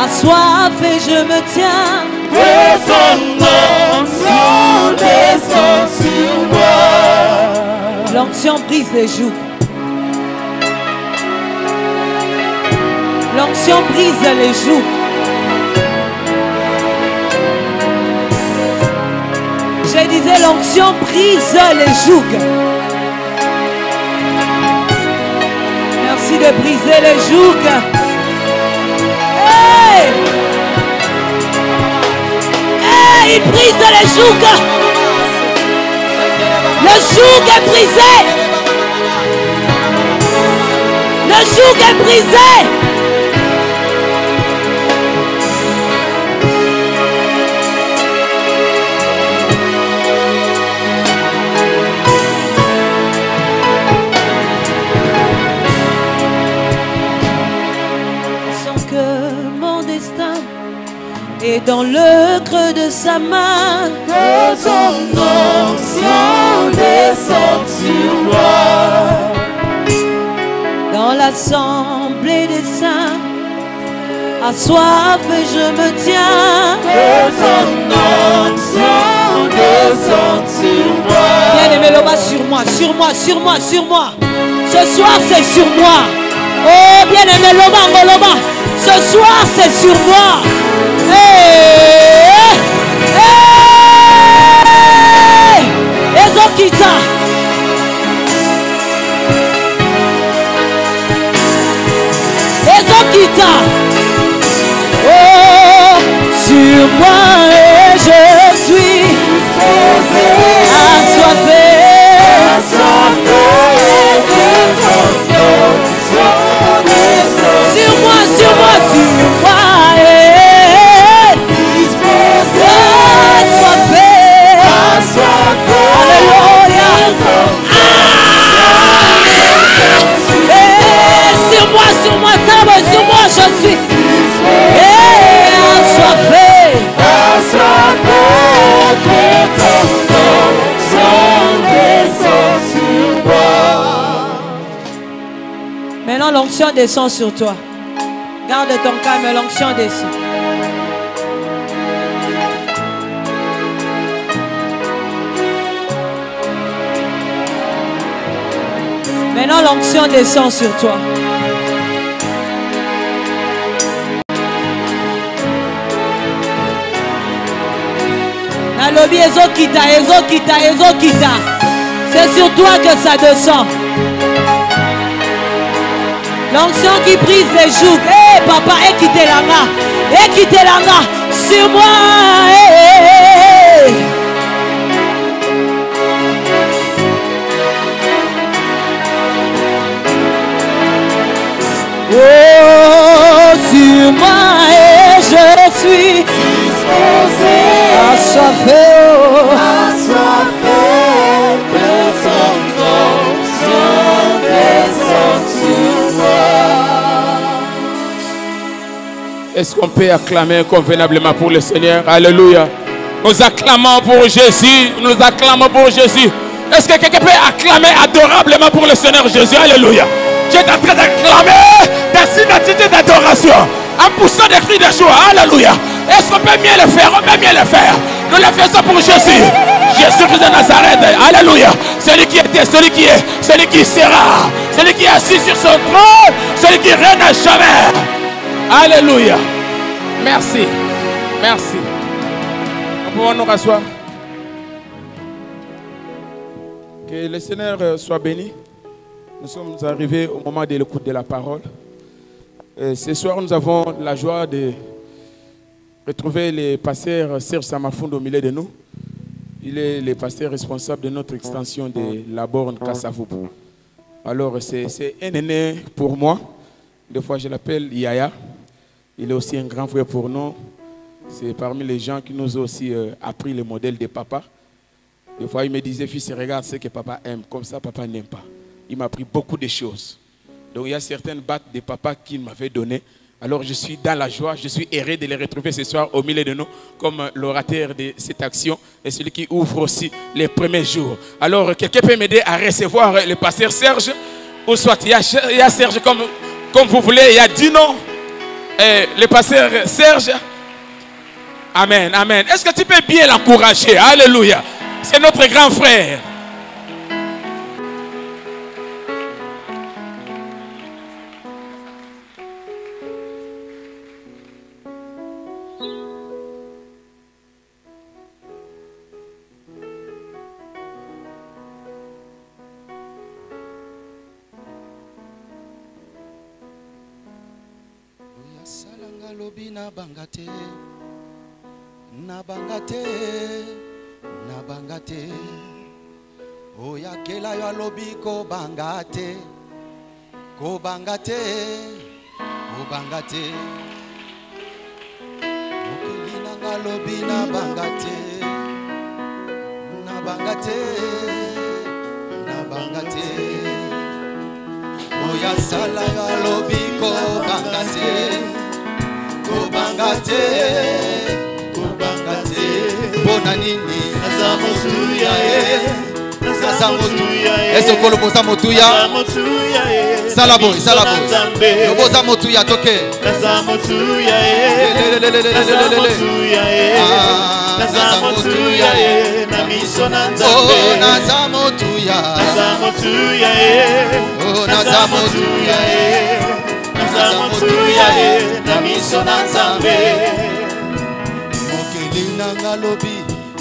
assoiffé, je me tiens. Que son onction descend sur moi. L'onction brise les jougs. L'onction brise les jougs. Je disais, l'onction brise les jougs. Merci de briser les jougs. Hey! Hey, il brise les jougs. Le joug est brisé. Le joug est brisé. Et dans le creux de sa main, que son onction descende sur moi. Dans l'assemblée des saints, assoiffé, je me tiens. Que son onction descende sur moi. Bien-aimé, l'homme sur moi, sur moi, sur moi, sur moi. Ce soir, c'est sur moi. Oh, bien-aimé, l'homme, ce soir, c'est sur moi. Hey! Hey! Ezokita! Ezokita! Oh, sur moi et je suis assoiffé. Sur moi, sur moi, sur moi. Sur moi, je suis assoiffé. Assoiffé, que ton onction descend sur moi. Maintenant, l'onction descend sur toi. Garde ton calme, l'onction descend. Maintenant, l'onction descend sur toi. Nalobi ezokita, ezokita, ezokita. C'est sur toi que ça descend. L'onction qui brise les jougs. Hé, papa, quittez la main. Quittez la main. Sur moi. Oh, sur moi et je suis assoiffé, assoiffé, que son onction descende sur moi. Est-ce qu'on peut acclamer convenablement pour le Seigneur? Alléluia. Nous acclamons pour Jésus. Nous acclamons pour Jésus. Est-ce que quelqu'un peut acclamer adorablement pour le Seigneur Jésus? Alléluia. Tu es en train d'acclamer dans une attitude d'adoration, en poussant des cris de joie. Alléluia. Est-ce qu'on peut mieux le faire? On peut mieux le faire. Nous le faisons pour Jésus. Jésus de Nazareth. Alléluia. Celui qui était, celui qui est, celui qui sera, celui qui est assis sur son trône, celui qui règne à jamais. Alléluia. Merci. Merci. Nous pouvons nous rasseoir. Que le Seigneur soit béni. Nous sommes arrivés au moment de l'écoute de la parole. Ce soir, nous avons la joie de retrouver le pasteur Serge Samafundo au milieu de nous. Il est le pasteur responsable de notre extension de la borne Kassavoubou. Alors, c'est un aîné pour moi. Des fois, je l'appelle Yaya. Il est aussi un grand frère pour nous. C'est parmi les gens qui nous ont aussi appris le modèle de papa. Des fois, il me disait, fils, regarde ce que papa aime. Comme ça, papa n'aime pas. Il m'a appris beaucoup de choses. Donc, il y a certaines battes de papa qu'il m'avait données. Alors, je suis dans la joie. Je suis heureux de les retrouver ce soir au milieu de nous comme l'orateur de cette action et celui qui ouvre aussi les premiers jours. Alors, quelqu'un peut m'aider à recevoir le pasteur Serge ou soit il y a Serge comme vous voulez. Il y a Dino. le pasteur Serge. Amen, amen. Est-ce que tu peux bien l'encourager? Alléluia. C'est notre grand frère. Nabangate Oya kela yo lobi ko bangate Okelina ngalobi nabangate Oya sala yo lobi ko bangate Bona nini Nazamotuya Est-ce que le bosa motuya Salaboy Le bosa motuya toke Nazamotuya Namiso Nanzambe Nazamotuya Namiso Nanzambe Mokelina ngalobi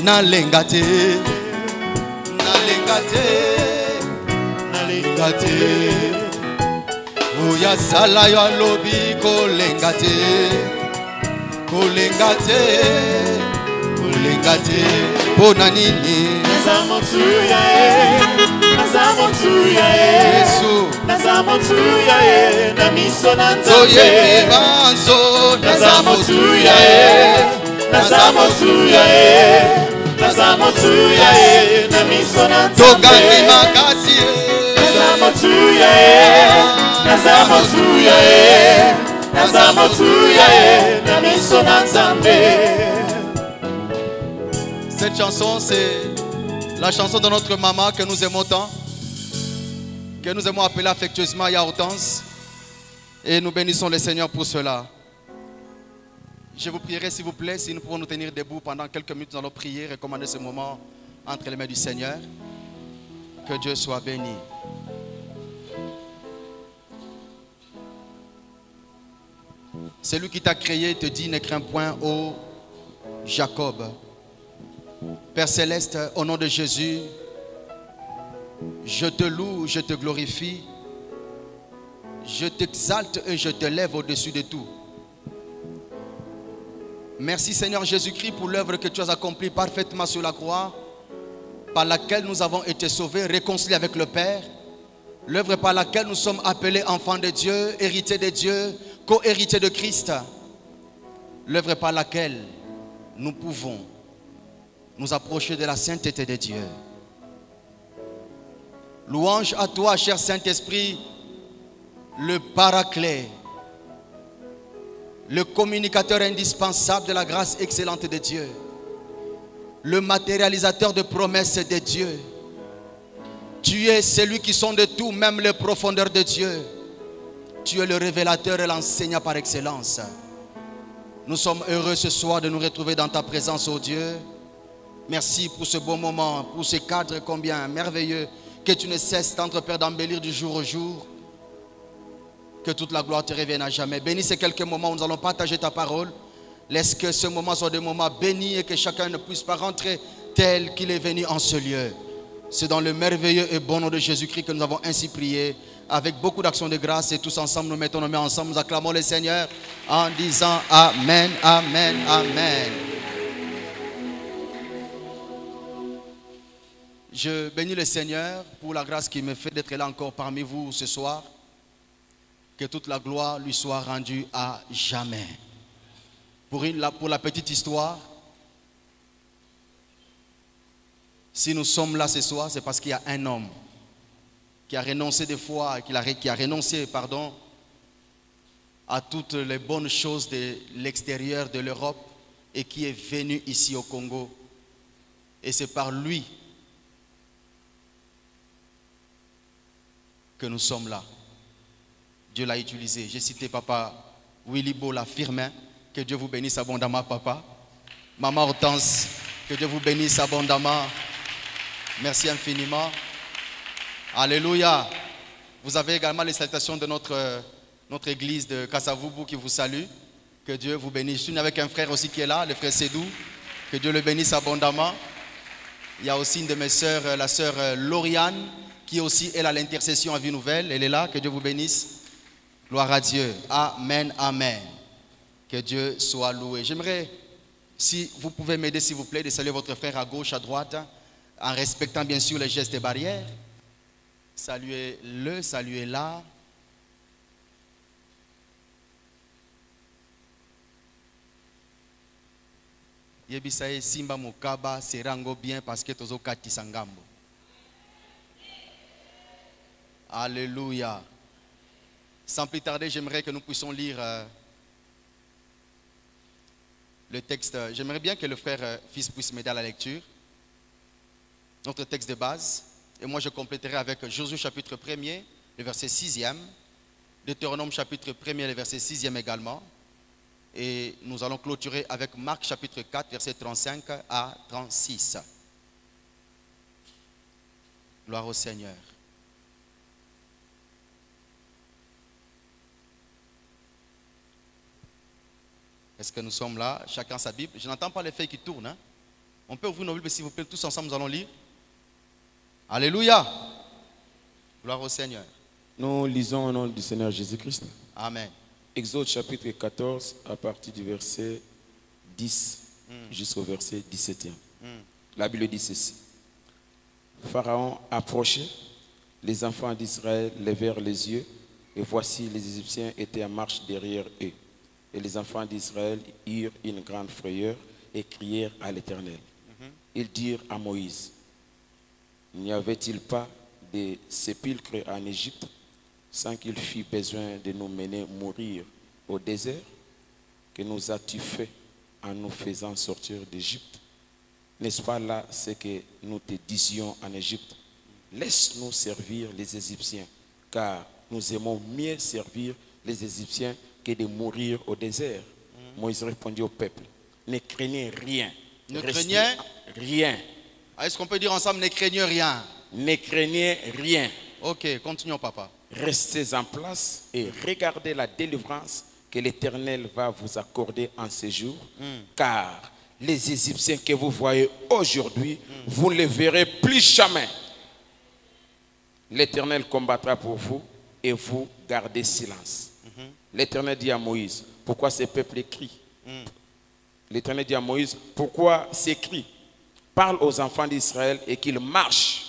nalengate Oya sala yo lobi kolengate Bona nini Nazamotuya Yesu Nazamotuya Namiso Nanzambe Oye banzo Nazamotuya Namiso Nanzambe Togangi makasi Nazamotuya Namiso Nanzambe. Cette chanson, c'est la chanson de notre maman que nous aimons tant, que nous aimons appeler affectueusement Ya Hortense. Et nous bénissons le Seigneur pour cela. Je vous prierai s'il vous plaît, si nous pouvons nous tenir debout pendant quelques minutes, nous allons prier et commander ce moment entre les mains du Seigneur. Que Dieu soit béni. Celui qui t'a créé te dit: ne crains point, ô Jacob. Père Céleste, au nom de Jésus, je te loue, je te glorifie, je t'exalte et je te lève au-dessus de tout. Merci Seigneur Jésus-Christ pour l'œuvre que tu as accomplie parfaitement sur la croix, par laquelle nous avons été sauvés, réconciliés avec le Père. L'œuvre par laquelle nous sommes appelés enfants de Dieu, héritiers de Dieu, co-héritiers de Christ. L'œuvre par laquelle nous pouvons nous approcher de la sainteté de Dieu. Louange à toi, cher Saint-Esprit, le paraclet, le communicateur indispensable de la grâce excellente de Dieu, le matérialisateur de promesses de Dieu. Tu es celui qui sonde tout, même les profondeurs de Dieu. Tu es le révélateur et l'enseignant par excellence. Nous sommes heureux ce soir de nous retrouver dans ta présence, ô Dieu. Merci pour ce beau moment, pour ce cadre combien merveilleux que tu ne cesses d'entreprendre d'embellir du jour au jour. Que toute la gloire te revienne à jamais. Bénis ces quelques moments où nous allons partager ta parole. Laisse que ce moment soit des moments bénis et que chacun ne puisse pas rentrer tel qu'il est venu en ce lieu. C'est dans le merveilleux et bon nom de Jésus-Christ que nous avons ainsi prié, avec beaucoup d'actions de grâce, et tous ensemble nous mettons nos mains ensemble, nous acclamons le Seigneur en disant Amen, Amen, Amen. Je bénis le Seigneur pour la grâce qu'il me fait d'être là encore parmi vous ce soir. Que toute la gloire lui soit rendue à jamais. Pour la petite histoire, si nous sommes là ce soir, c'est parce qu'il y a un homme qui a renoncé des fois, qui a renoncé, à toutes les bonnes choses de l'extérieur de l'Europe et qui est venu ici au Congo. Et c'est par lui que nous sommes là. Dieu l'a utilisé. J'ai cité Papa Willy Bola Firmin, que Dieu vous bénisse abondamment, papa. Maman Hortense, que Dieu vous bénisse abondamment. Merci infiniment. Alléluia. Vous avez également les salutations de notre église de Kasavubu qui vous salue. Que Dieu vous bénisse. Je suis avec un frère aussi qui est là, le frère Sédou. Que Dieu le bénisse abondamment. Il y a aussi une de mes sœurs, la sœur Lauriane, qui aussi est à l'intercession à Vie Nouvelle. Elle est là. Que Dieu vous bénisse. Gloire à Dieu. Amen, amen. Que Dieu soit loué. J'aimerais, si vous pouvez m'aider s'il vous plaît, de saluer votre frère à gauche, à droite, en respectant bien sûr les gestes et barrières. Saluez-le, saluez-la. Yebisaye Simba Mokaba Serango bien parce que tozo kati sangambo. Alléluia. Sans plus tarder, j'aimerais que nous puissions lire le texte. J'aimerais bien que le frère Fils puisse m'aider à la lecture. Notre texte de base. Et moi je compléterai avec Josué chapitre 1er, le verset 6e. Deutéronome chapitre 1er, le verset 6e également. Et nous allons clôturer avec Marc chapitre 4, verset 35 à 36. Gloire au Seigneur. Est-ce que nous sommes là? Chacun sa Bible. Je n'entends pas les feuilles qui tournent. Hein? On peut ouvrir nos Bibles s'il vous plaît. Tous ensemble, nous allons lire. Alléluia. Gloire au Seigneur. Nous lisons au nom du Seigneur Jésus-Christ. Amen. Exode chapitre 14 à partir du verset 10 jusqu'au verset 17e. La Bible dit ceci. Pharaon approchait, les enfants d'Israël levèrent les yeux et voici les Égyptiens étaient en marche derrière eux. Et les enfants d'Israël eurent une grande frayeur et crièrent à l'Éternel. Ils dirent à Moïse, n'y avait-il pas de sépulcres en Égypte sans qu'il fût besoin de nous mener mourir au désert? Que nous as-tu fait en nous faisant sortir d'Égypte? N'est-ce pas là ce que nous te disions en Égypte? Laisse-nous servir les Égyptiens, car nous aimons mieux servir les Égyptiens que de mourir au désert. Moïse répondit au peuple, ne craignez rien. Ne craignez rien. Est-ce qu'on peut dire ensemble, ne craignez rien? Ne craignez rien. Ok, continuons papa. Restez en place et regardez la délivrance que l'Éternel va vous accorder en ce jour. Car les Égyptiens que vous voyez aujourd'hui, vous ne les verrez plus jamais. L'Éternel combattra pour vous et vous gardez silence. L'Éternel dit à Moïse, pourquoi ce peuple crie? L'Éternel dit à Moïse, pourquoi ces cris? Parle aux enfants d'Israël et qu'ils marchent.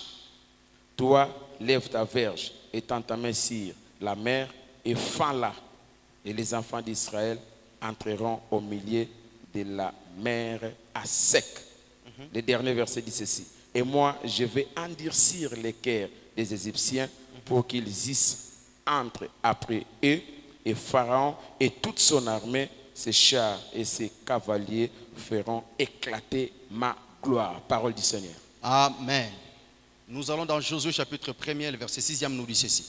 Toi, lève ta verge et tends ta main sur la mer et fends-la. Et les enfants d'Israël entreront au milieu de la mer à sec. Le dernier verset dit ceci. Et moi, je vais endurcir les cœurs des Égyptiens pour qu'ils entrent après eux. Et Pharaon et toute son armée, ses chars et ses cavaliers feront éclater ma gloire. Parole du Seigneur. Amen. Nous allons dans Josué chapitre 1er, le verset 6e nous dit ceci.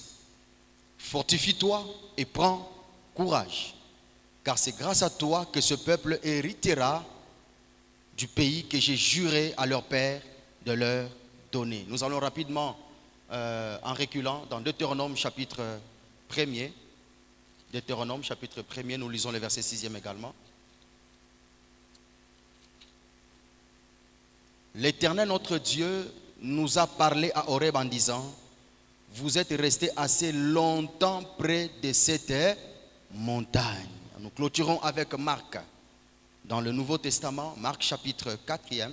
Fortifie-toi et prends courage, car c'est grâce à toi que ce peuple héritera du pays que j'ai juré à leur père de leur donner. Nous allons rapidement, en reculant, dans Deutéronome chapitre 1er. Deutéronome chapitre 1er, nous lisons le verset 6e également. L'Éternel notre Dieu nous a parlé à Horeb en disant, vous êtes restés assez longtemps près de cette montagne. Nous clôturons avec Marc dans le Nouveau Testament, Marc chapitre 4e.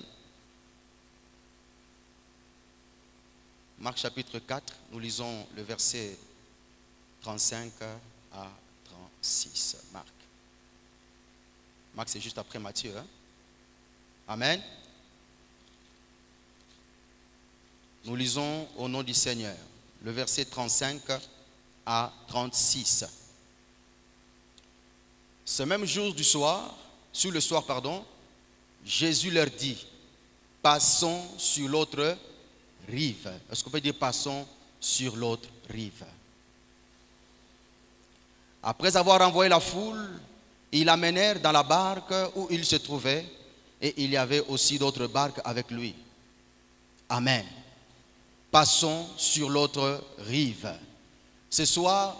Marc chapitre 4, nous lisons le verset 35 à 36. Marc c'est juste après Matthieu. Hein? Amen. Nous lisons au nom du Seigneur le verset 35 à 36. Ce même jour du soir, sur le soir, Jésus leur dit, passons sur l'autre rive. Est-ce qu'on peut dire passons sur l'autre rive? Après avoir envoyé la foule, ils l'amenèrent dans la barque où il se trouvait, et il y avait aussi d'autres barques avec lui. Amen. Passons sur l'autre rive. Ce soir,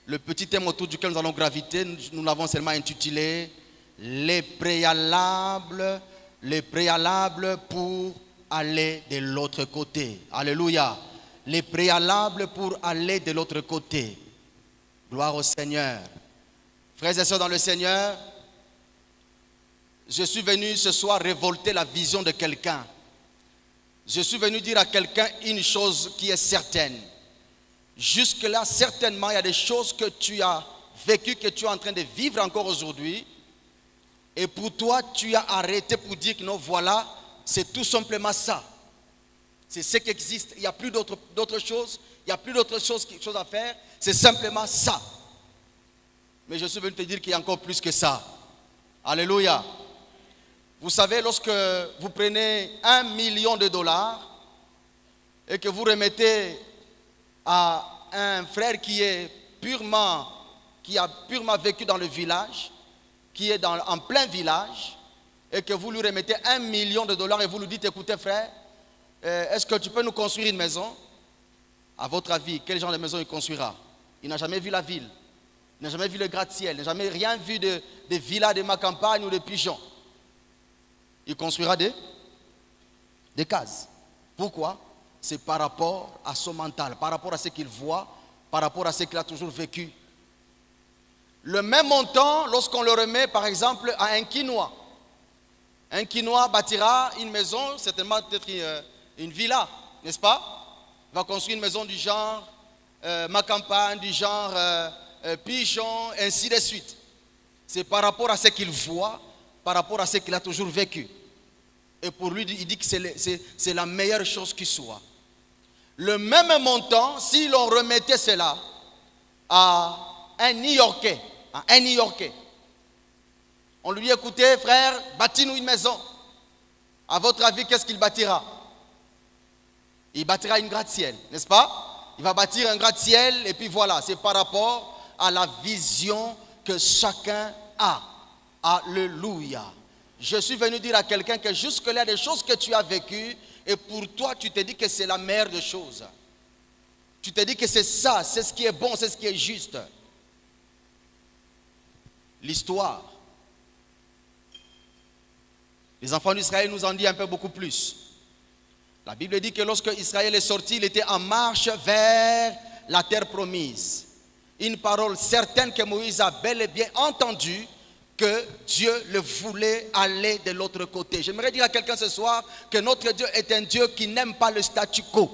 le petit thème autour duquel nous allons graviter, nous l'avons seulement intitulé les préalables pour aller de l'autre côté. Alléluia. Les préalables pour aller de l'autre côté. Gloire au Seigneur. Frères et sœurs dans le Seigneur, je suis venu ce soir révolter la vision de quelqu'un. Je suis venu dire à quelqu'un une chose qui est certaine. Jusque-là, certainement, il y a des choses que tu as vécues, que tu es en train de vivre encore aujourd'hui. Et pour toi, tu as arrêté pour dire que non, voilà, c'est tout simplement ça. C'est ce qui existe. Il n'y a plus d'autres choses. Il n'y a plus d'autres choses à faire. C'est simplement ça. Mais je suis venu te dire qu'il y a encore plus que ça. Alléluia. Vous savez, lorsque vous prenez $1 million et que vous remettez à un frère qui a purement vécu dans le village, qui est en plein village, et que vous lui remettez $1 million et vous lui dites, écoutez frère, est-ce que tu peux nous construire une maison? À votre avis, quel genre de maison il construira? Il n'a jamais vu la ville, il n'a jamais vu le gratte-ciel, il n'a jamais rien vu de villas de ma campagne ou de pigeons. Il construira des cases. Pourquoi? C'est par rapport à son mental, par rapport à ce qu'il voit, par rapport à ce qu'il a toujours vécu. Le même montant, lorsqu'on le remet par exemple à un Quinois. Un Quinois bâtira une maison, certainement peut-être une villa, n'est-ce pas? Il va construire une maison du genre ma campagne, du genre pigeon, ainsi de suite. C'est par rapport à ce qu'il voit, par rapport à ce qu'il a toujours vécu. Et pour lui, il dit que c'est la meilleure chose qui soit. Le même montant, si l'on remettait cela à un New-Yorkais, on lui dit, écoutez frère, bâtis-nous une maison. À votre avis, qu'est-ce qu'il bâtira? Il bâtira une gratte-ciel, n'est-ce pas? Il va bâtir un gratte-ciel et puis voilà, c'est par rapport à la vision que chacun a. Alléluia. Je suis venu dire à quelqu'un que jusque-là, des choses que tu as vécues, et pour toi, tu te dis que c'est la meilleure des choses. Tu te dis que c'est ça, c'est ce qui est bon, c'est ce qui est juste. L'histoire. Les enfants d'Israël nous en disent un peu beaucoup plus. La Bible dit que lorsque Israël est sorti, il était en marche vers la terre promise. Une parole certaine que Moïse a bel et bien entendue, que Dieu le voulait aller de l'autre côté. J'aimerais dire à quelqu'un ce soir que notre Dieu est un Dieu qui n'aime pas le statu quo.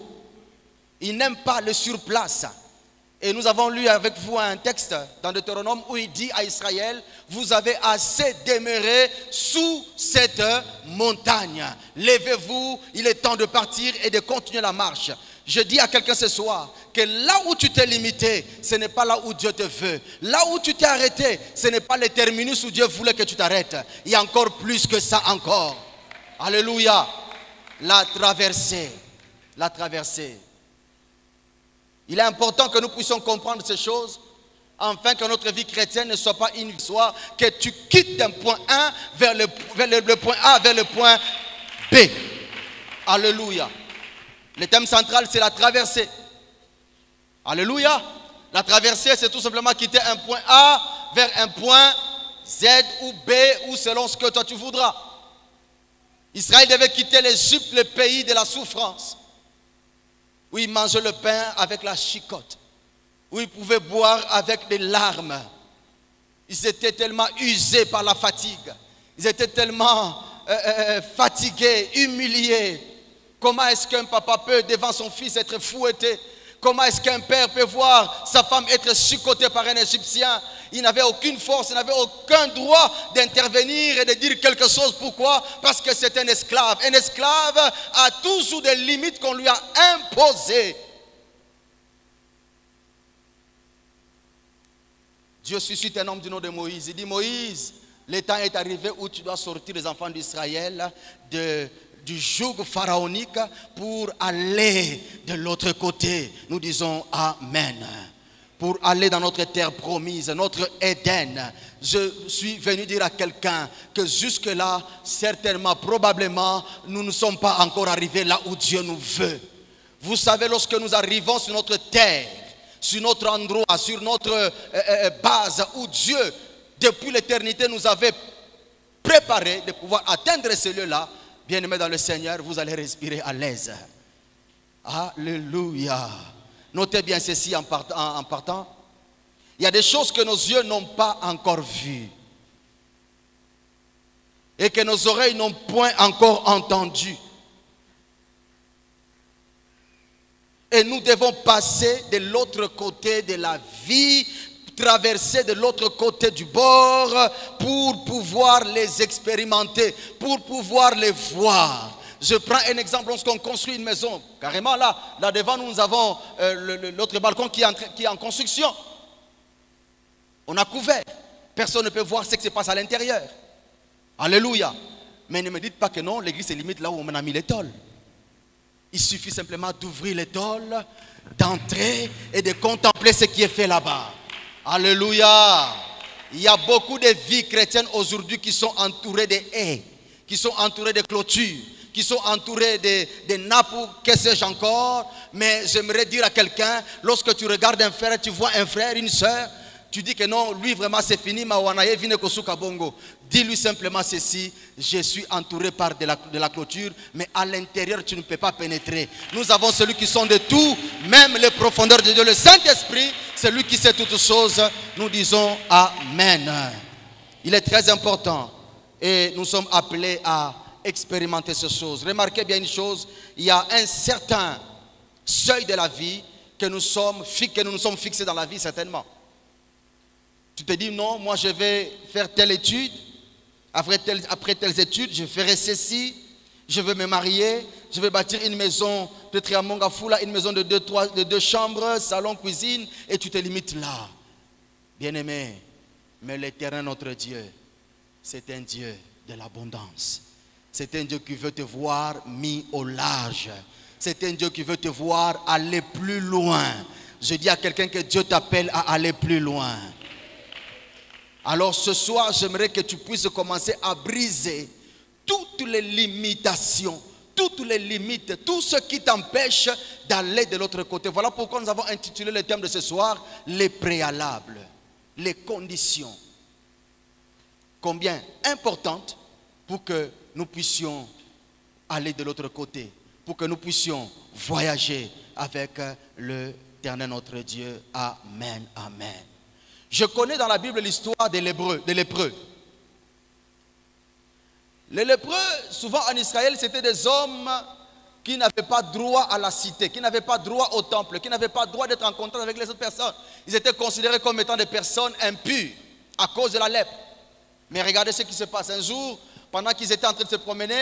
Il n'aime pas le surplace. Et nous avons lu avec vous un texte dans Deutéronome où il dit à Israël, vous avez assez demeuré sous cette montagne. Levez-vous, il est temps de partir et de continuer la marche. Je dis à quelqu'un ce soir que là où tu t'es limité, ce n'est pas là où Dieu te veut. Là où tu t'es arrêté, ce n'est pas le terminus où Dieu voulait que tu t'arrêtes. Il y a encore plus que ça encore. Alléluia. La traversée. La traversée. Il est important que nous puissions comprendre ces choses afin que notre vie chrétienne ne soit pas une histoire que tu quittes d'un point A vers le point A vers le point B. Alléluia. Le thème central, c'est la traversée. Alléluia. La traversée, c'est tout simplement quitter un point A vers un point Z ou B ou selon ce que toi tu voudras. Israël devait quitter l'Égypte, le pays de la souffrance, où il mangeait le pain avec la chicotte, où il pouvait boire avec des larmes. Ils étaient tellement usés par la fatigue. Ils étaient tellement fatigués, humiliés. Comment est-ce qu'un papa peut devant son fils être fouetté? Comment est-ce qu'un père peut voir sa femme être chicotée par un Égyptien? Il n'avait aucune force, il n'avait aucun droit d'intervenir et de dire quelque chose. Pourquoi? Parce que c'est un esclave. Un esclave a toujours des limites qu'on lui a imposées. Dieu suscite un homme du nom de Moïse. Il dit, Moïse, le temps est arrivé où tu dois sortir les enfants d'Israël du joug pharaonique pour aller de l'autre côté. Nous disons Amen. pour aller dans notre terre promise, notre Éden. Je suis venu dire à quelqu'un que jusque-là, certainement, probablement, nous ne sommes pas encore arrivés là où Dieu nous veut. Vous savez, lorsque nous arrivons sur notre terre, sur notre endroit, sur notre base où Dieu, depuis l'éternité, nous avait préparé de pouvoir atteindre ce lieu-là, bien-aimés dans le Seigneur, vous allez respirer à l'aise. Alléluia. Notez bien ceci en partant. Il y a des choses que nos yeux n'ont pas encore vues et que nos oreilles n'ont point encore entendues. Et nous devons passer de l'autre côté de la vie, traverser de l'autre côté du bord pour pouvoir les expérimenter, pour pouvoir les voir. Je prends un exemple, lorsqu'on construit une maison, carrément là devant nous avons l'autre balcon qui est en construction. On a couvert, personne ne peut voir ce qui se passe à l'intérieur. Alléluia. Mais ne me dites pas que non, l'église se limite là où on a mis les tôles. Il suffit simplement d'ouvrir les tôles, d'entrer et de contempler ce qui est fait là-bas. Alléluia. Il y a beaucoup de vies chrétiennes aujourd'hui qui sont entourées de haies, qui sont entourées de clôtures, qui sont entourés de nappes, que sais-je encore. Mais j'aimerais dire à quelqu'un, lorsque tu regardes un frère, tu vois un frère, une soeur, tu dis que non, lui vraiment c'est fini, dis-lui simplement ceci: je suis entouré par de la clôture, mais à l'intérieur tu ne peux pas pénétrer. Nous avons celui qui sonde de tout, même les profondeurs de Dieu, le Saint-Esprit, celui qui sait toutes choses. Nous disons Amen. Il est très important et nous sommes appelés à expérimenter ces choses. Remarquez bien une chose, il y a un certain seuil de la vie que nous nous sommes fixés dans la vie, certainement. Tu te dis non, moi je vais faire telle étude, après telles études, je ferai ceci, je vais me marier, je vais bâtir une maison de Triamongafoula, une maison de deux chambres, salon, cuisine, et tu te limites là. Bien-aimé, mais l'Éternel notre Dieu, c'est un Dieu de l'abondance. C'est un Dieu qui veut te voir mis au large. C'est un Dieu qui veut te voir aller plus loin. Je dis à quelqu'un que Dieu t'appelle à aller plus loin. Alors ce soir, j'aimerais que tu puisses commencer à briser toutes les limitations, toutes les limites, tout ce qui t'empêche d'aller de l'autre côté. Voilà pourquoi nous avons intitulé le thème de ce soir, les préalables, les conditions. Combien importantes pour que nous puissions aller de l'autre côté, pour que nous puissions voyager avec l'Éternel notre Dieu. Amen, amen. Je connais dans la Bible l'histoire des lépreux. Les lépreux, souvent en Israël, c'était des hommes qui n'avaient pas droit à la cité, qui n'avaient pas droit au temple, qui n'avaient pas droit d'être en contact avec les autres personnes. Ils étaient considérés comme étant des personnes impures à cause de la lèpre. Mais regardez ce qui se passe. Un jour, pendant qu'ils étaient en train de se promener,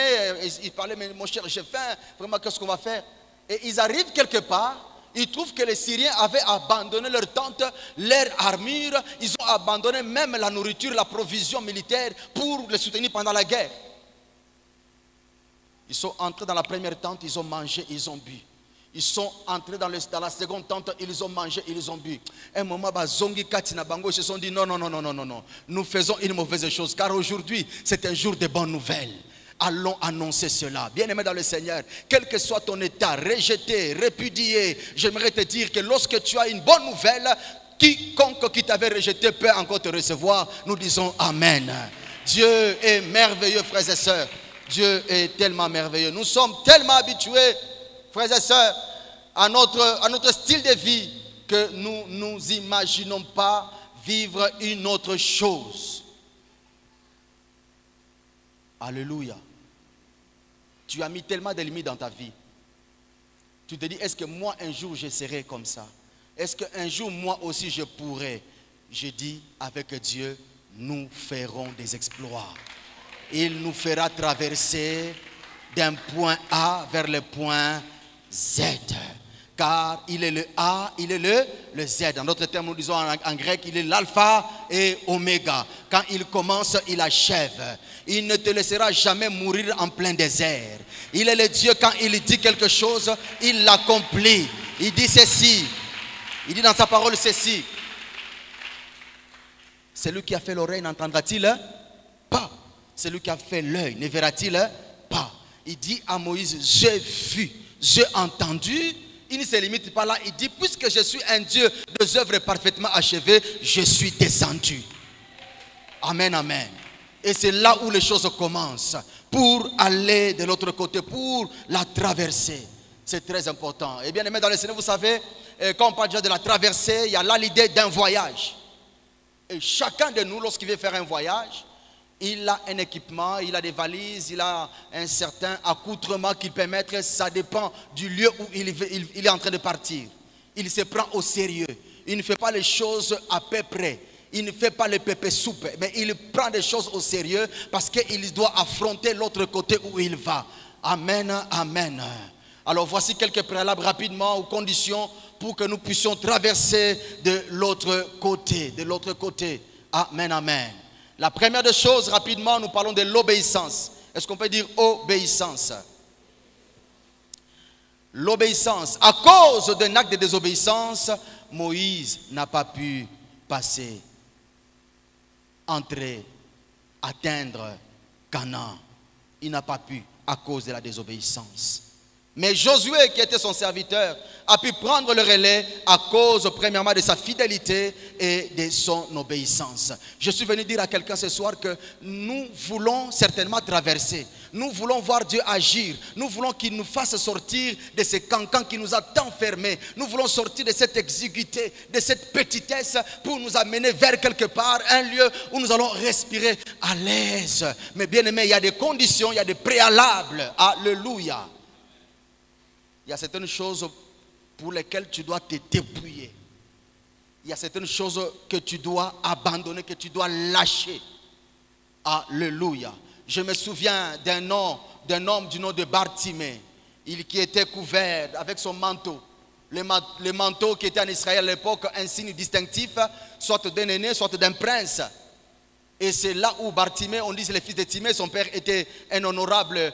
ils parlaient: mais mon cher, j'ai faim, vraiment, qu'est-ce qu'on va faire? Et ils arrivent quelque part. Ils trouvent que les Syriens avaient abandonné leurs tentes, leur armure. Ils ont abandonné même la nourriture, la provision militaire pour les soutenir pendant la guerre. Ils sont entrés dans la première tente, ils ont mangé, ils ont bu. Ils sont entrés dans la seconde tente, ils ont mangé, ils ont bu. Un moment, ils se sont dit non, nous faisons une mauvaise chose, car aujourd'hui, c'est un jour de bonnes nouvelles. Allons annoncer cela. Bien-aimé dans le Seigneur, quel que soit ton état, rejeté, répudié, j'aimerais te dire que lorsque tu as une bonne nouvelle, quiconque qui t'avait rejeté peut encore te recevoir. Nous disons Amen. Dieu est merveilleux, frères et sœurs. Dieu est tellement merveilleux. Nous sommes tellement habitués, frères et sœurs, à notre style de vie que nous ne nous imaginons pas vivre une autre chose. Alléluia. Tu as mis tellement de limites dans ta vie. Tu te dis, est-ce que moi un jour je serai comme ça? Est-ce qu'un jour moi aussi je pourrai? Je dis, avec Dieu, nous ferons des exploits. Il nous fera traverser d'un point A vers le point Z. Car il est le A, il est le Z. En d'autres termes, nous disons en grec, il est l'alpha et oméga. Quand il commence, il achève. Il ne te laissera jamais mourir en plein désert. Il est le Dieu, quand il dit quelque chose, il l'accomplit. Il dit ceci: Il dit dans sa parole ceci. Celui qui a fait l'oreille n'entendra-t-il pas? Celui qui a fait l'œil ne verra-t-il pas? Il dit à Moïse, j'ai vu, j'ai entendu. Il ne se limite pas là. Il dit, puisque je suis un Dieu des œuvres parfaitement achevées, je suis descendu. Amen, amen. Et c'est là où les choses commencent. Pour aller de l'autre côté, pour la traverser. C'est très important. Et bien aimé dans le Seigneur, vous savez, quand on parle déjà de la traversée, il y a là l'idée d'un voyage. Et chacun de nous, lorsqu'il veut faire un voyage, il a un équipement, il a des valises, il a un certain accoutrement qu'il peut mettre. Ça dépend du lieu où il est en train de partir. Il se prend au sérieux. Il ne fait pas les choses à peu près. Il ne fait pas le pépé soupe. Mais il prend des choses au sérieux parce qu'il doit affronter l'autre côté où il va. Amen, amen. Alors voici quelques préalables rapidement aux conditions pour que nous puissions traverser de l'autre côté. De l'autre côté. Amen, amen. La première des choses, rapidement, nous parlons de l'obéissance. Est-ce qu'on peut dire obéissance? L'obéissance. À cause d'un acte de désobéissance, Moïse n'a pas pu passer, entrer, atteindre Canaan. Il n'a pas pu à cause de la désobéissance. Mais Josué, qui était son serviteur, a pu prendre le relais à cause, premièrement, de sa fidélité et de son obéissance. Je suis venu dire à quelqu'un ce soir que nous voulons certainement traverser. Nous voulons voir Dieu agir. Nous voulons qu'il nous fasse sortir de ce cancan qui nous a tant fermés. Nous voulons sortir de cette exiguïté, de cette petitesse pour nous amener vers quelque part, un lieu où nous allons respirer à l'aise. Mais bien aimé, il y a des conditions, il y a des préalables. Alléluia. Il y a certaines choses pour lesquelles tu dois te dépouiller. Il y a certaines choses que tu dois abandonner, que tu dois lâcher. Alléluia. Je me souviens d'un homme du nom de Bartimée, qui était couvert avec son manteau. Le manteau qui était en Israël à l'époque, un signe distinctif, soit d'un aîné, soit d'un prince. Et c'est là où Bartimée, on dit c'est le fils de Timée, son père était un honorable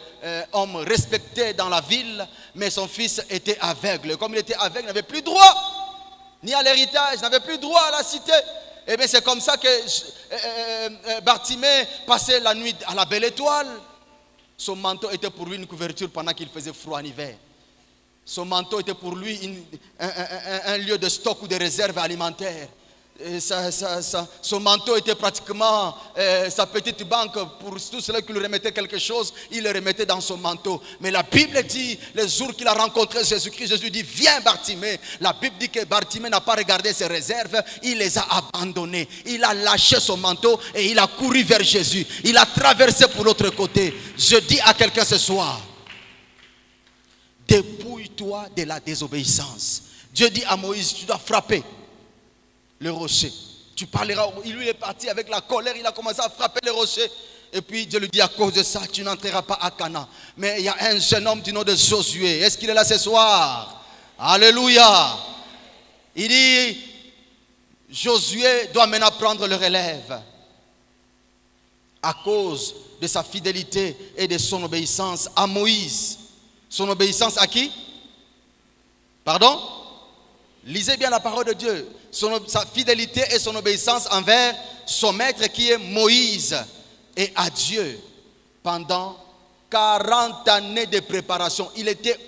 homme respecté dans la ville, mais son fils était aveugle. Comme il était aveugle, il n'avait plus droit ni à l'héritage, il n'avait plus droit à la cité. Et bien c'est comme ça que Bartimée passait la nuit à la belle étoile. Son manteau était pour lui une couverture pendant qu'il faisait froid en hiver. Son manteau était pour lui un lieu de stock ou de réserve alimentaire. Son manteau était pratiquement sa petite banque. Pour tous ceux qui lui remettaient quelque chose, il le remettait dans son manteau. Mais la Bible dit, le jour qu'il a rencontré Jésus-Christ, Jésus dit, viens Bartimée. La Bible dit que Bartimée n'a pas regardé ses réserves, il les a abandonnées. Il a lâché son manteau et il a couru vers Jésus. Il a traversé pour l'autre côté. Je dis à quelqu'un ce soir, dépouille-toi de la désobéissance. Dieu dit à Moïse, tu dois frapper le rocher. Tu parleras. Lui, il est parti avec la colère. Il a commencé à frapper le rocher. Et puis Dieu lui dit, à cause de ça, tu n'entreras pas à Canaan. Mais il y a un jeune homme du nom de Josué. Est-ce qu'il est là ce soir? Alléluia. Il dit, Josué doit maintenant prendre le relève. À cause de sa fidélité et de son obéissance à Moïse. Son obéissance à qui? Pardon? Lisez bien la parole de Dieu. Sa fidélité et son obéissance envers son maître qui est Moïse et à Dieu pendant 40 années de préparation. Il était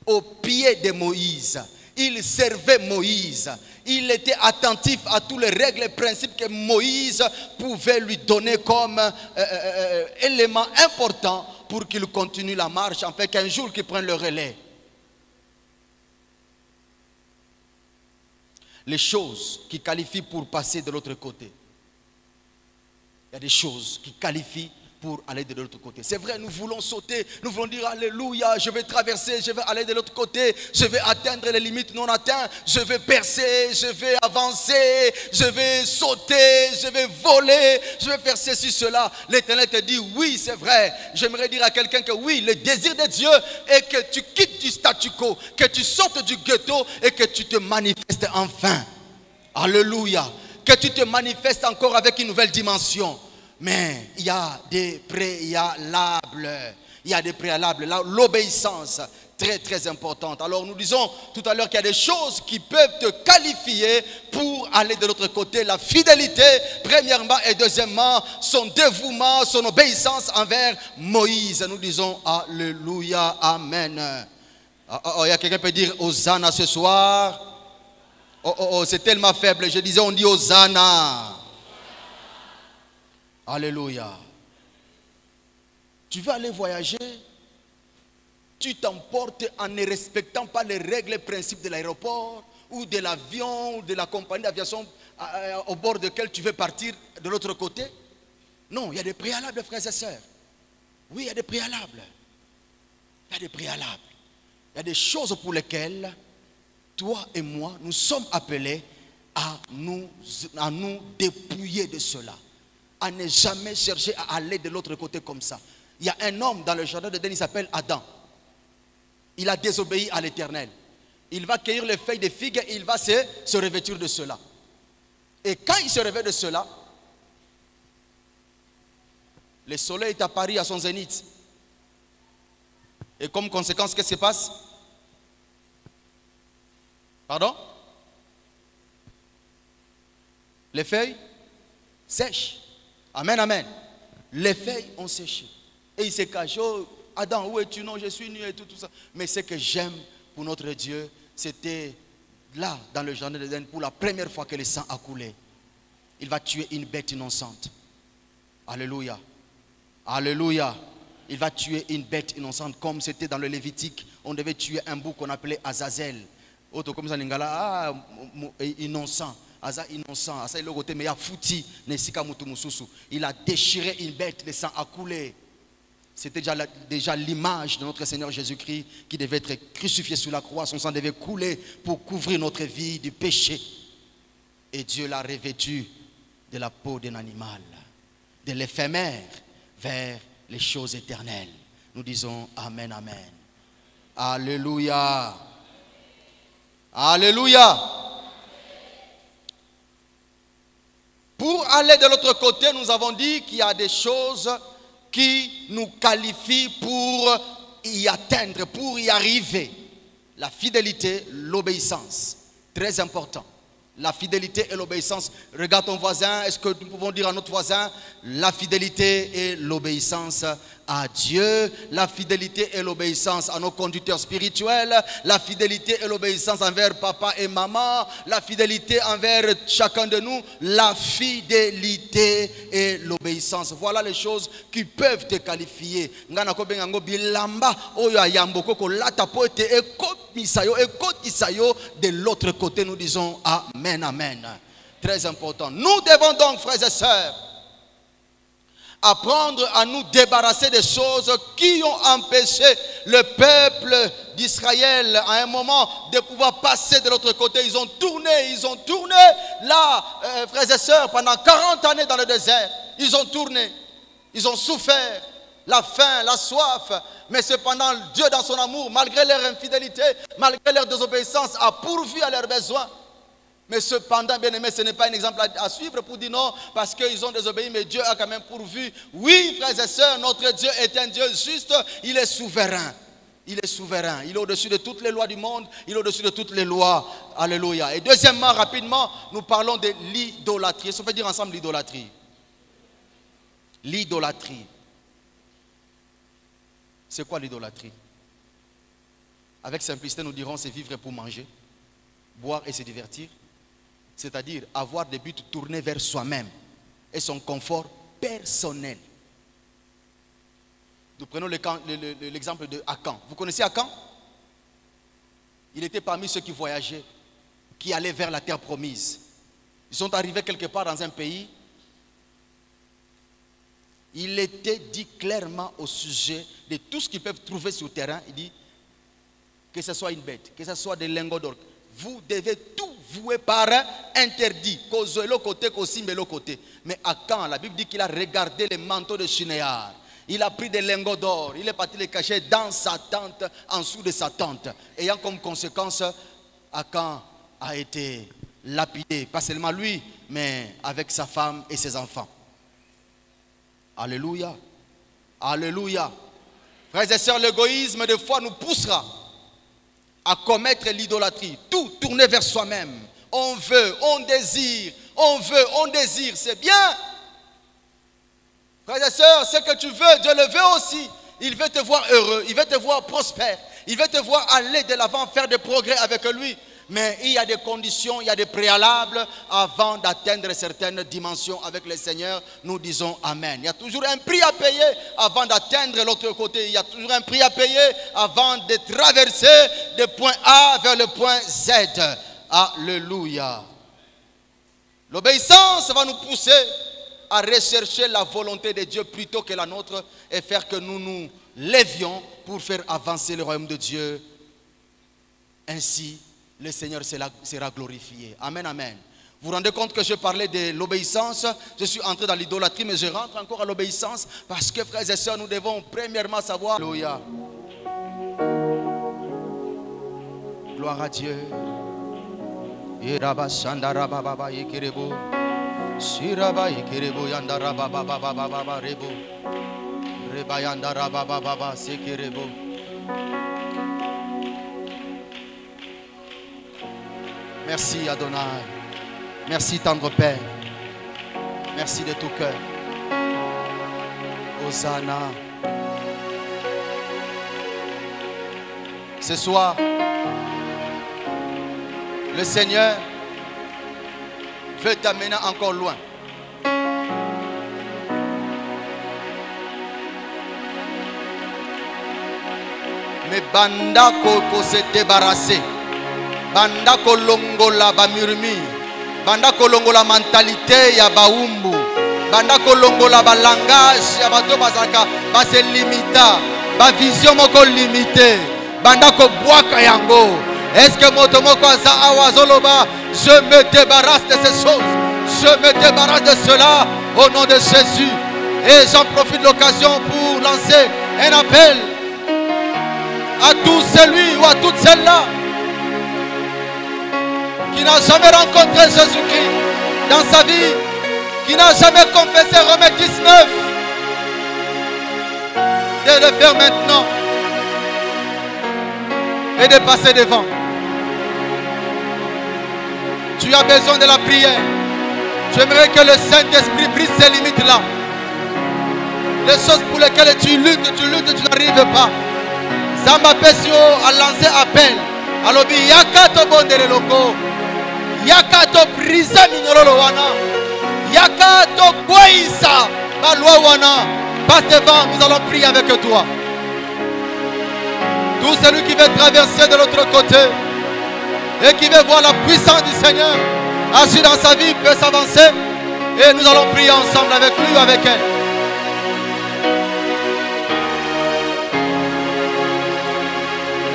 au pied de Moïse. Il servait Moïse. Il était attentif à tous les règles et principes que Moïse pouvait lui donner comme élément important pour qu'il continue la marche, afin qu'un jour qu'il prenne le relais. Les choses qui qualifient pour passer de l'autre côté. Il y a des choses qui qualifient pour aller de l'autre côté. C'est vrai, nous voulons sauter, nous voulons dire alléluia, je vais traverser, je vais aller de l'autre côté, je vais atteindre les limites non atteintes, je vais percer, je vais avancer, je vais sauter, je vais voler, je vais faire ceci, cela. L'Éternel te dit oui, c'est vrai. J'aimerais dire à quelqu'un que oui, le désir de Dieu est que tu quittes du statu quo, que tu sortes du ghetto et que tu te manifestes enfin. Alléluia. Que tu te manifestes encore avec une nouvelle dimension. Mais il y a des préalables. Il y a des préalables. L'obéissance très très importante. Alors nous disons tout à l'heure qu'il y a des choses qui peuvent te qualifier pour aller de l'autre côté. La fidélité, premièrement, et deuxièmement, son dévouement, son obéissance envers Moïse. Nous disons Alléluia, Amen. Il y a quelqu'un qui peut dire Hosanna ce soir. C'est tellement faible. Je disais, on dit Hosanna. Alléluia. Tu veux aller voyager, tu t'emportes en ne respectant pas les règles et principes de l'aéroport ou de l'avion ou de la compagnie d'aviation au bord de laquelle tu veux partir de l'autre côté. Non, il y a des préalables, frères et sœurs. Oui, il y a des préalables. Il y a des préalables. Il y a des choses pour lesquelles toi et moi, nous sommes appelés à nous dépouiller de cela. À ne jamais chercher à aller de l'autre côté comme ça. Il y a un homme dans le jardin d'Éden, il s'appelle Adam. Il a désobéi à l'Éternel. Il va cueillir les feuilles de figues et il va se revêtir de cela. Et quand il se revêt de cela, le soleil est apparu à son zénith. Et comme conséquence, qu'est-ce qui se passe? Pardon? Les feuilles sèchent. Amen, amen. Les feuilles ont séché. Et il se cache. Oh, Adam, où es-tu? Non, je suis nu et tout ça. Mais ce que j'aime pour notre Dieu, c'était là, dans le jardin d'Éden, pour la première fois que le sang a coulé. Il va tuer une bête innocente. Alléluia. Alléluia. Il va tuer une bête innocente, comme c'était dans le Lévitique. On devait tuer un bouc qu'on appelait Azazel. Autre comme ça, innocent. Aza innocent. Asa il côté mais il a fouti nesika mutu mususu. Il a déchiré une bête, le sang a coulé. C'était déjà l'image de notre Seigneur Jésus-Christ qui devait être crucifié sur la croix. Son sang devait couler pour couvrir notre vie du péché. Et Dieu l'a revêtu de la peau d'un animal, de l'éphémère vers les choses éternelles. Nous disons Amen, Amen. Alléluia. Alléluia. Pour aller de l'autre côté, nous avons dit qu'il y a des choses qui nous qualifient pour y atteindre, pour y arriver. La fidélité, l'obéissance. Très important. La fidélité et l'obéissance. Regarde ton voisin. Est-ce que nous pouvons dire à notre voisin la fidélité et l'obéissance à Dieu, la fidélité et l'obéissance à nos conducteurs spirituels, la fidélité et l'obéissance envers papa et maman, la fidélité envers chacun de nous, la fidélité et l'obéissance. Voilà les choses qui peuvent te qualifier. De l'autre côté, nous disons Amen, Amen. Très important. Nous devons donc, frères et sœurs, apprendre à nous débarrasser des choses qui ont empêché le peuple d'Israël à un moment de pouvoir passer de l'autre côté. Ils ont tourné là, frères et sœurs, pendant 40 années dans le désert. Ils ont tourné, ils ont souffert, la faim, la soif. Mais cependant, Dieu dans son amour, malgré leur infidélité, malgré leur désobéissance, a pourvu à leurs besoins. Mais cependant, bien aimé, ce n'est pas un exemple à suivre pour dire non, parce qu'ils ont désobéi, mais Dieu a quand même pourvu. Oui, frères et sœurs, notre Dieu est un Dieu juste, il est souverain. Il est souverain, il est au-dessus de toutes les lois du monde, il est au-dessus de toutes les lois. Alléluia. Et deuxièmement, rapidement, nous parlons de l'idolâtrie. Est-ce qu'on peut dire ensemble l'idolâtrie? L'idolâtrie. C'est quoi l'idolâtrie? Avec simplicité, nous dirons c'est vivre pour manger, boire et se divertir. C'est-à-dire avoir des buts tournés vers soi-même et son confort personnel. Nous prenons l'exemple de Akan. Vous connaissez Akan? Il était parmi ceux qui voyageaient, qui allaient vers la terre promise. Ils sont arrivés quelque part dans un pays. Il était dit clairement au sujet de tout ce qu'ils peuvent trouver sur le terrain. Il dit que ce soit une bête, que ce soit des lingots d'or. Vous devez tout vouer par interdit. Mais Akan, la Bible dit qu'il a regardé les manteaux de Shinéar. Il a pris des lingots d'or. Il est parti les cacher dans sa tente, en dessous de sa tente. Ayant comme conséquence, Akan a été lapidé. Pas seulement lui, mais avec sa femme et ses enfants. Alléluia. Alléluia. Frères et sœurs, l'égoïsme, des fois, nous poussera à commettre l'idolâtrie. Tout tourné vers soi-même. On veut, on désire, on veut, on désire. C'est bien. Frères et sœurs, ce que tu veux, Dieu le veut aussi. Il veut te voir heureux, il veut te voir prospère, il veut te voir aller de l'avant, faire des progrès avec lui. Mais il y a des conditions, il y a des préalables avant d'atteindre certaines dimensions avec le Seigneur. Nous disons Amen. Il y a toujours un prix à payer avant d'atteindre l'autre côté. Il y a toujours un prix à payer avant de traverser du point A vers le point Z. Alléluia. L'obéissance va nous pousser à rechercher la volonté de Dieu plutôt que la nôtre et faire que nous nous lévions pour faire avancer le royaume de Dieu. Ainsi, le Seigneur sera glorifié. Amen, amen. Vous vous rendez compte que je parlais de l'obéissance. Je suis entré dans l'idolâtrie, mais je rentre encore à l'obéissance parce que, frères et sœurs, nous devons premièrement savoir. Alléluia. Gloire à Dieu. Shiraba ikerebo yandara baba baba baba rebo reba yandara baba baba sekerebo. Merci Adonai, merci tendre Père, merci de tout cœur. Hosanna. Ce soir, le Seigneur veut t'amener encore loin. Mais banda ko se débarrasser, banda ko longola ba murmure, banda ko longola mentalité ya baumbu, banda ko longola ba langage ya bato bazaka ba se limita, ba vision moko limité, banda ko boaka yango. Est-ce que motomoko aza awazoloba? Je me débarrasse de ces choses. Je me débarrasse de cela au nom de Jésus. Et j'en profite de l'occasion pour lancer un appel à tout celui ou à toute celle-là qui n'a jamais rencontré Jésus-Christ dans sa vie, qui n'a jamais confessé Romains 19, de le faire maintenant et de passer devant. Tu as besoin de la prière. J'aimerais que le Saint-Esprit brise ces limites-là. Les choses pour lesquelles tu luttes, tu n'arrives pas. Zamba Pesio a lancé appel. Alobi Yakato Bondere Loko. Yakato Brisa Minorolo Wana. Yakato Boïsa Malwa Wana. Passe devant, nous allons prier avec toi. Tout celui qui veut traverser de l'autre côté et qui veut voir la puissance du Seigneur agir dans sa vie peut s'avancer et nous allons prier ensemble avec lui ou avec elle.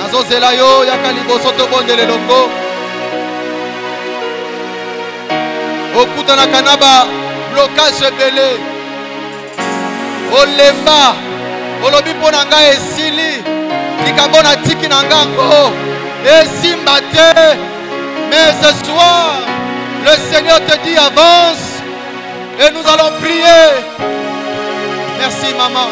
Nazo Zelayo Yakalibo Sotobonde le Longo Okuta na Kanaba blocage belé Olemba Olobi Ponanga Esili Tikabona Tiki Nangango et Simbate. Mais ce soir, le Seigneur te dit avance et nous allons prier. Merci maman.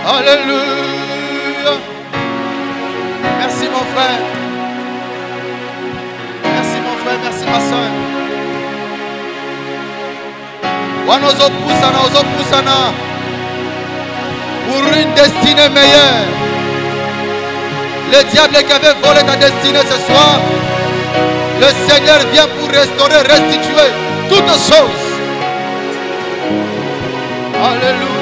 Alléluia. Merci mon frère. Merci mon frère, merci ma soeur. Ozopusana pour une destinée meilleure. Le diable qui avait volé ta destinée ce soir, le Seigneur vient pour restaurer, restituer toutes choses. Alléluia.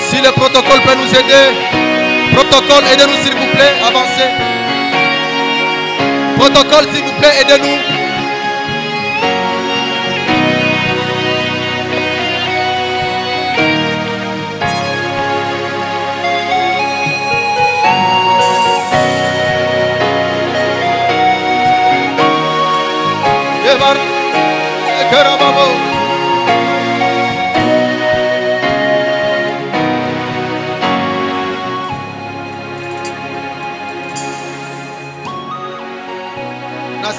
Si le protocole peut nous aider, protocole, aidez-nous s'il vous plaît, avancez. Protocole, s'il vous plaît, aidez-nous.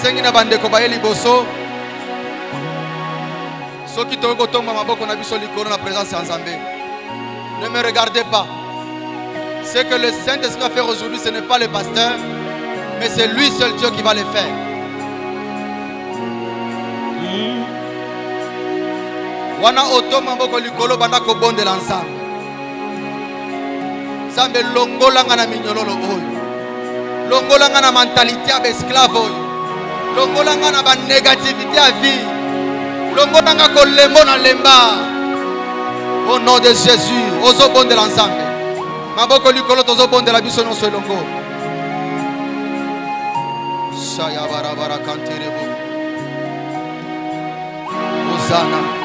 nasengi na bandeko baye liboso soki tokoki kotomba maboko na biso likolo na présence ya Nzambe. Ne me regardez pas. Ce que le Saint-Esprit va faire aujourd'hui, ce n'est pas le pasteur, mais c'est lui seul Dieu qui va le faire. Wana otomba maboko likolo banda ko bondela ensemble. Nzambe longolanga na minyololo oyo. Longolanga na mentalité ya esclave oyo. Longolanga na ba négativité ya vie. Longolanga ko lembo na lemba. Au nom de Jésus, ozo bondela ensemble. Maboko likolo tozo bondela biso nyonso elongo. Shaya barabara kanterebo. Hosanna.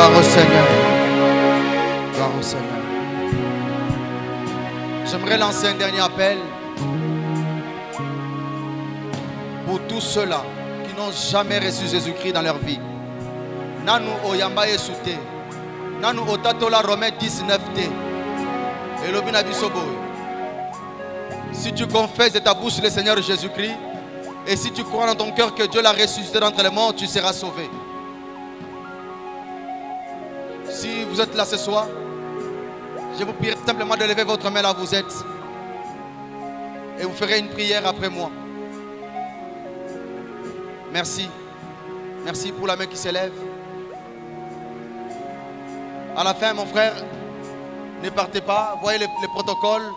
Gloire au Seigneur. Gloire au Seigneur. J'aimerais lancer un dernier appel pour tous ceux-là qui n'ont jamais reçu Jésus-Christ dans leur vie. Nanu oyamba esute. Nanu otatola Romains 19t. Et l'obina bisobo. Si tu confesses de ta bouche le Seigneur Jésus-Christ, et si tu crois dans ton cœur que Dieu l'a ressuscité d'entre les morts, tu seras sauvé. Si vous êtes là ce soir, je vous prie simplement de lever votre main là où vous êtes. Et vous ferez une prière après moi. Merci. Merci pour la main qui s'élève. À la fin, mon frère, ne partez pas. Voyez les protocoles.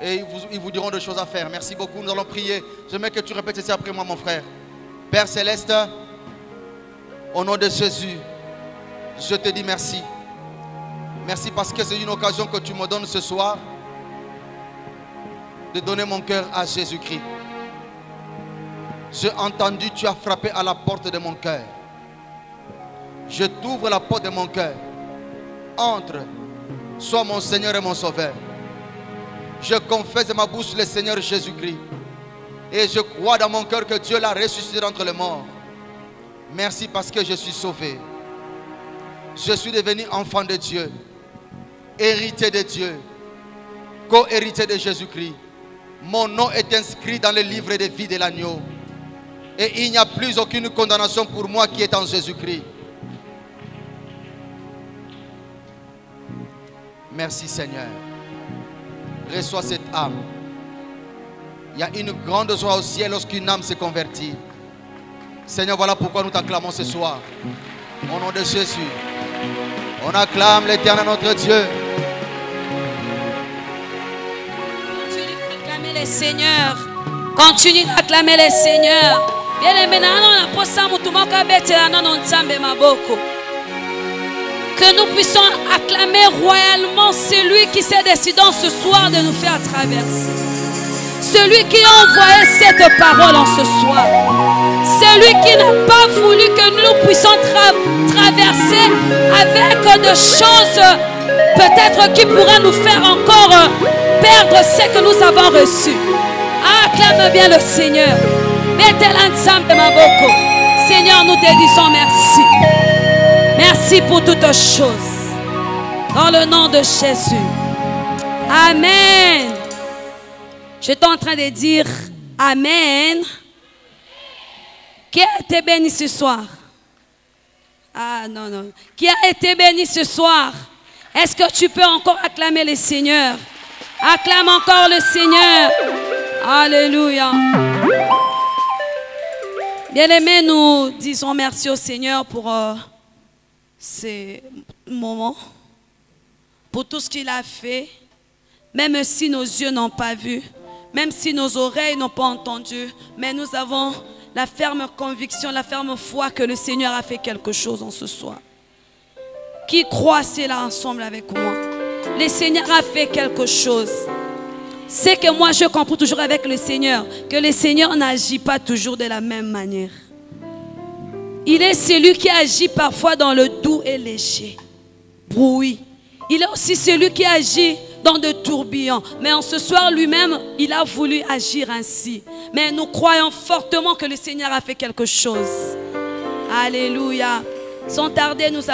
Et ils vous diront des choses à faire. Merci beaucoup. Nous allons prier. J'aimerais que tu répètes ça après moi, mon frère. Père Céleste, au nom de Jésus, je te dis merci. Merci parce que c'est une occasion que tu me donnes ce soir de donner mon cœur à Jésus-Christ. J'ai entendu, tu as frappé à la porte de mon cœur. Je t'ouvre la porte de mon cœur. Entre, sois mon Seigneur et mon Sauveur. Je confesse de ma bouche le Seigneur Jésus-Christ. Et je crois dans mon cœur que Dieu l'a ressuscité d'entre les morts. Merci parce que je suis sauvé. Je suis devenu enfant de Dieu, héritier de Dieu, co-héritier de Jésus-Christ. Mon nom est inscrit dans le livre de vie de l'agneau. Et il n'y a plus aucune condamnation pour moi qui est en Jésus-Christ. Merci Seigneur. Reçois cette âme. Il y a une grande joie au ciel lorsqu'une âme se convertit. Seigneur, voilà pourquoi nous t'acclamons ce soir. Au nom de Jésus. On acclame l'Éternel notre Dieu. Continue d'acclamer les seigneurs. Continue d'acclamer les seigneurs. Que nous puissions acclamer royalement celui qui s'est décidé ce soir de nous faire traverser. Celui qui a envoyé cette parole en ce soir. Celui qui n'a pas voulu que nous puissions traverser avec des choses peut-être qui pourraient nous faire encore perdre ce que nous avons reçu. Acclame bien le Seigneur. Mettez l'ensemble de ma boko. Seigneur, nous te disons merci. Merci pour toutes choses. Dans le nom de Jésus. Amen. J'étais en train de dire Amen. Qui a été béni ce soir? Ah non, non. Qui a été béni ce soir? Est-ce que tu peux encore acclamer le Seigneur? Acclame encore le Seigneur. Alléluia. Bien-aimés, nous disons merci au Seigneur pour ces moments, pour tout ce qu'il a fait, même si nos yeux n'ont pas vu, même si nos oreilles n'ont pas entendu, mais nous avons la ferme conviction, la ferme foi que le Seigneur a fait quelque chose en ce soir. Qui croit cela ensemble avec moi? Le Seigneur a fait quelque chose. C'est que moi je comprends toujours avec le Seigneur que le Seigneur n'agit pas toujours de la même manière. Il est celui qui agit parfois dans le doux et léger bruit. Il est aussi celui qui agit dans de tourbillons. Mais en ce soir lui-même, il a voulu agir ainsi. Mais nous croyons fortement que le Seigneur a fait quelque chose. Alléluia. Sans tarder, nous allons